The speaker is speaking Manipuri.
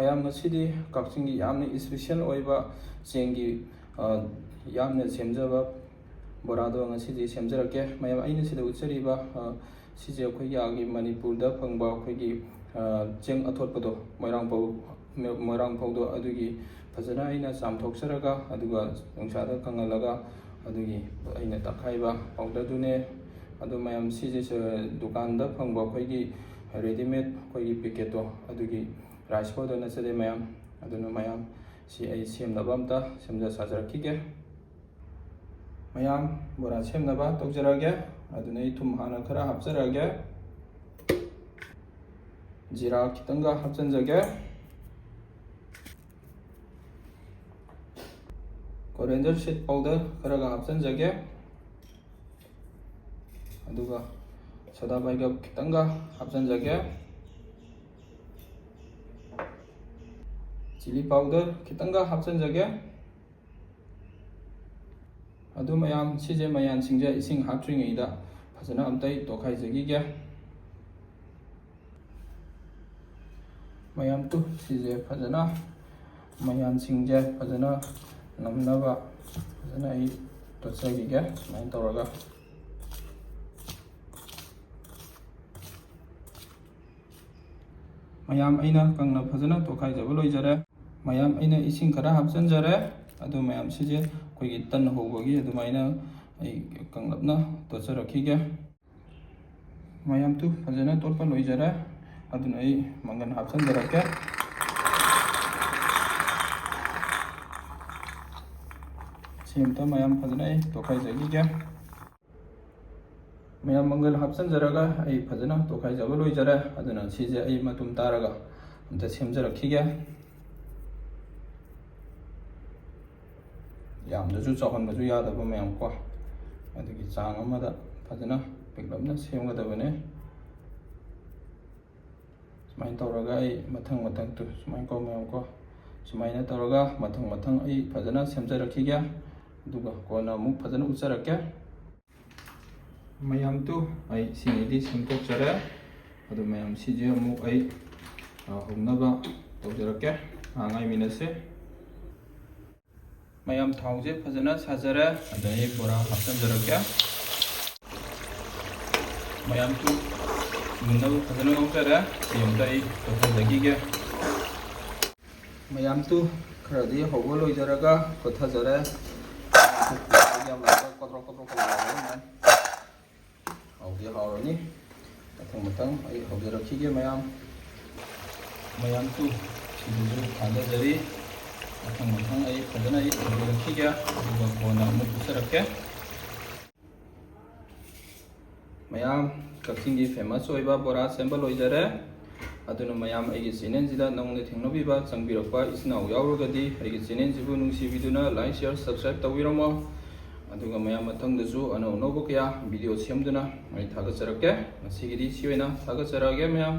ꯃꯌꯥꯝ ꯉꯁꯤꯗꯤ ꯀꯛꯆꯤꯡꯒꯤ ꯌꯥꯝꯅ ꯏꯁꯄꯦꯁꯤꯌꯦꯜ ꯑꯣꯏꯕ ꯆꯦꯡꯒꯤ ꯌꯥꯝꯅ ꯁꯦꯝꯖꯕ ꯕꯣꯔꯥꯗꯣ ꯉꯁꯤꯗꯤ ꯁꯦꯝꯖꯔꯛꯀꯦ꯫ ꯃꯌꯥꯝ ꯑꯩꯅ ꯁꯤꯗ ꯎꯠꯆꯔꯤꯕ ꯁꯤꯁꯦ ꯑꯩꯈꯣꯏꯒꯤ ꯃꯅꯤꯄꯨꯔꯗ ꯐꯪꯕ ꯑꯩꯈꯣꯏꯒꯤ ꯆꯦꯡ ꯑꯊꯣꯠꯄꯗꯣ ꯃꯣꯏꯔꯥꯡ ꯐꯧꯗꯣ ꯑꯗꯨꯒꯤ ꯐꯖꯅ ꯑꯩꯅ ꯆꯥꯝꯊꯣꯛꯆꯔꯒ ꯑꯗꯨꯒ ꯅꯨꯡꯁꯥꯗ ꯀꯪꯍꯜꯂꯒ ꯑꯗꯨꯒꯤ ꯑꯩꯅ ꯇꯛꯈꯥꯏꯕ ꯄꯥꯎꯗꯔꯗꯨꯅꯦ꯫ ꯑꯗꯨ ꯃꯌꯥꯝ ꯁꯤꯁꯦ ꯗꯨꯀꯥꯟꯗ ꯐꯪꯕ ꯑꯩꯈꯣꯏꯒꯤ ꯔꯦꯗꯤꯃꯦꯗ ꯑꯩꯈꯣꯏꯒꯤ ꯄꯦꯀꯦꯠꯇꯣ ꯑꯗꯨꯒꯤ ꯔꯥꯏꯁ ꯄꯥꯎꯗꯔ ꯅꯠꯆꯗꯦ ꯃꯌꯥꯝ꯫ ꯑꯗꯨꯅ ꯃꯌꯥꯝ ꯁꯤ ꯑꯩ ꯁꯦꯝꯅꯕ ꯑꯝꯇ ꯁꯦꯝꯖ ꯁꯥꯖꯔꯛꯈꯤꯒꯦ꯫ ꯃꯌꯥꯝ ꯕꯣꯔꯥ ꯁꯦꯝꯅꯕ ꯇꯧꯖꯔꯒꯦ꯫ ꯑꯗꯨꯅ ꯑꯩ ꯊꯨꯝ ꯍꯥꯟꯅ ꯈꯔ ꯍꯥꯞꯆꯔꯒꯦ, ꯖꯤꯔꯥ ꯈꯤꯇꯪꯒ ꯍꯥꯞꯆꯤꯟꯖꯒꯦ, ꯀꯣꯔꯤꯌꯦꯟꯗꯔ ꯁꯤꯗ ꯄꯥꯎꯗꯔ ꯈꯔꯒ ꯍꯥꯞꯆꯤꯟꯖꯒꯦ, ꯑꯗꯨꯒ ꯁꯣꯗꯥ ꯕꯥꯏꯒꯞ ꯈꯤꯇꯪꯒ ꯍꯥꯞꯆꯤꯟꯖꯒꯦ, ꯆꯤꯂꯤ ꯄꯥꯎꯗꯔ ꯈꯤꯇꯪꯒ ꯍꯥꯞꯆꯤꯟꯖꯒꯦ꯫ ꯑꯗꯨ ꯃꯌꯥꯝ ꯁꯤꯁꯦ ꯃꯌꯥꯟꯁꯤꯡꯁꯦ ꯏꯁꯤꯡ ꯍꯥꯞꯇ꯭ꯔꯤꯉꯩꯗ ꯐꯖꯅ ꯑꯝꯇ ꯇꯣꯠꯈꯥꯏꯖꯈꯤꯒꯦ꯫ ꯃꯌꯥꯝ ꯁꯤꯁꯦ ꯐꯖꯅ ꯃꯌꯥꯟꯁꯤꯡꯁꯦ ꯐꯖꯅ ꯅꯝꯅꯕ ꯐꯖꯅ ꯑꯩ ꯇꯣꯠꯆꯈꯤꯒꯦ ꯁꯨꯃꯥꯏꯅ ꯇꯧꯔꯒ꯫ ꯃꯌꯥꯝ ꯑꯩꯅ ꯀꯪꯅ ꯐꯖꯅ ꯇꯣꯠꯈꯥꯏꯖꯕ ꯂꯣꯏꯖꯔꯦ꯫ ꯃꯌꯥꯝ ꯑꯩꯅ ꯏꯁꯤꯡ ꯈꯔ ꯍꯥꯞꯆꯤꯟꯖꯔꯦ꯫ ꯑꯗꯨ ꯃꯌꯥꯝ ꯁꯤꯁꯦ ꯑꯩꯈꯣꯏꯒꯤ ꯇꯟ ꯍꯧꯕꯒꯤ ꯑꯗꯨꯃꯥꯏꯅ ꯑꯩ ꯀꯪꯂꯞꯅ ꯇꯣꯠꯆꯔꯛꯈꯤꯒꯦ꯫ ꯃꯌꯥꯝ ꯐꯖꯅ ꯇꯣꯠꯄ ꯂꯣꯏꯖꯔꯦ꯫ ꯑꯗꯨꯅ ꯑꯩ ꯃꯪꯒꯟ ꯍꯥꯞꯆꯤꯟꯖꯔꯛꯀꯦ꯫ ꯁꯤ ꯑꯝꯇ ꯃꯌꯥꯝ ꯐꯖꯅ ꯑꯩ ꯇꯣꯠꯈꯥꯏꯖꯈꯤꯒꯦ꯫ ꯃꯌꯥꯝ ꯃꯪꯒꯜ ꯍꯥꯞꯆꯤꯟꯖꯔꯒ ꯑꯩ ꯐꯖꯅ ꯇꯣꯠꯈꯥꯏꯖꯕ ꯂꯣꯏꯖꯔꯦ꯫ ꯑꯗꯨꯅ ꯁꯤꯁꯦ ꯑꯩ ꯃꯇꯨꯝ ꯇꯥꯔꯒ ꯑꯝꯇ ꯁꯦꯝꯖꯔꯛꯈꯤꯒꯦ꯫ ꯌꯥꯝꯅꯁꯨ ꯆꯥꯎꯍꯟꯕꯁꯨ ꯌꯥꯗꯕ ꯃꯌꯥꯝ ꯀꯣ, ꯑꯗꯨꯒꯤ ꯆꯥꯡ ꯑꯃꯗ ꯐꯖꯅ ꯄꯤꯛꯂꯞꯅ ꯁꯦꯝꯒꯗꯕꯅꯦ꯫ ꯁꯨꯃꯥꯏꯅ ꯇꯧꯔꯒ ꯑꯩ ꯃꯊꯪ ꯁꯨꯃꯥꯏꯅ ꯀꯣ ꯃꯌꯥꯝ ꯀꯣ, ꯁꯨꯃꯥꯏꯅ ꯇꯧꯔꯒ ꯃꯊꯪ ꯑꯩ ꯐꯖꯅ ꯁꯦꯝꯖꯔꯛꯈꯤꯒꯦ꯫ ꯑꯗꯨꯒ ꯀꯣꯟꯅ ꯑꯃꯨꯛ ꯐꯖꯅ ꯎꯠꯆꯔꯛꯀꯦ꯫ ꯃꯌꯥꯝ ꯑꯩ ꯁꯤꯉꯩꯗꯤ ꯁꯦꯝꯗꯣꯛꯆꯔꯦ꯫ ꯑꯗꯨ ꯃꯌꯥꯝ ꯁꯤꯁꯦ ꯑꯃꯨꯛ ꯑꯩ ꯍꯧꯅꯕ ꯇꯧꯖꯔꯛꯀꯦ, ꯉꯥꯏꯃꯤꯟꯅꯁꯦ꯫ ꯃꯌꯥꯝ ꯊꯥꯎꯁꯦ ꯐꯖꯅ ꯁꯥꯖꯔꯦ꯫ ꯑꯗ ꯑꯩ ꯕꯣꯔꯥ ꯍꯥꯞꯆꯤꯟꯖꯔꯛꯀꯦ꯫ ꯃꯌꯥꯝ ꯃꯨꯟꯅꯕ ꯐꯖꯅ ꯉꯧꯖꯔꯦ꯫ ꯁꯤ ꯑꯝꯇ ꯑꯩ ꯀꯣꯊꯖꯈꯤꯒꯦ꯫ ꯃꯌꯥꯝ ꯈꯔꯗꯤ ꯍꯧꯕ ꯂꯣꯏꯖꯔꯒ ꯀꯣꯊꯖꯔꯦ꯫ ꯍꯥꯎꯗꯤ ꯍꯥꯎꯔꯅꯤ꯫ ꯃꯊꯪ ꯑꯩ ꯍꯧꯖꯔꯛꯈꯤꯒꯦ ꯃꯌꯥꯝ ꯁꯤꯗꯁꯨ ꯊꯥꯗꯖꯔꯤ꯫ ꯃꯊꯪ ꯑꯩ ꯐꯖꯅ ꯍꯧꯖꯔꯛꯈꯤꯒꯦ꯫ ꯑꯗꯨꯒ ꯀꯣꯟꯅ ꯑꯃꯨꯛ ꯎꯠꯆꯔꯛꯀꯦ꯫ ꯃꯌꯥꯝ ꯀꯛꯆꯤꯡꯒꯤ ꯐꯦꯃꯁ ꯑꯣꯏꯕ ꯕꯣꯔꯥ ꯁꯦꯝꯕ ꯂꯣꯏꯖꯔꯦ꯫ ꯑꯗꯨꯅ ꯃꯌꯥꯝ ꯑꯩꯒꯤ ꯆꯦꯅꯦꯜꯁꯤꯗ ꯅꯧꯅ ꯊꯦꯡꯅꯕꯤꯕ ꯆꯪꯕꯤꯔꯛꯄ ꯏꯆꯤꯟ ꯏꯅꯥꯎ ꯌꯥꯎꯔꯒꯗꯤ ꯑꯩꯒꯤ ꯆꯦꯅꯦꯜꯁꯤꯕꯨ ꯅꯨꯡꯁꯤꯕꯤꯗꯨꯅ ꯂꯥꯏꯛ, ꯁꯤꯌꯔ, ꯁꯕꯁꯀ꯭ꯔꯥꯏꯕ ꯇꯧꯕꯤꯔꯝꯃꯣ꯫ ꯑꯗꯨꯒ ꯃꯌꯥꯝ ꯃꯊꯪꯗꯁꯨ ꯑꯅꯧ ꯑꯅꯧꯕ ꯀꯌꯥ ꯚꯤꯗꯤꯑꯣ ꯁꯦꯝꯗꯨꯅ ꯑꯩ ꯊꯥꯒꯠꯆꯔꯛꯀꯦ꯫ ꯉꯁꯤꯒꯤꯗꯤ ꯁꯤ ꯑꯣꯏꯅ ꯊꯥꯒꯠꯆꯔꯛꯑꯒꯦ ꯃꯌꯥꯝ꯫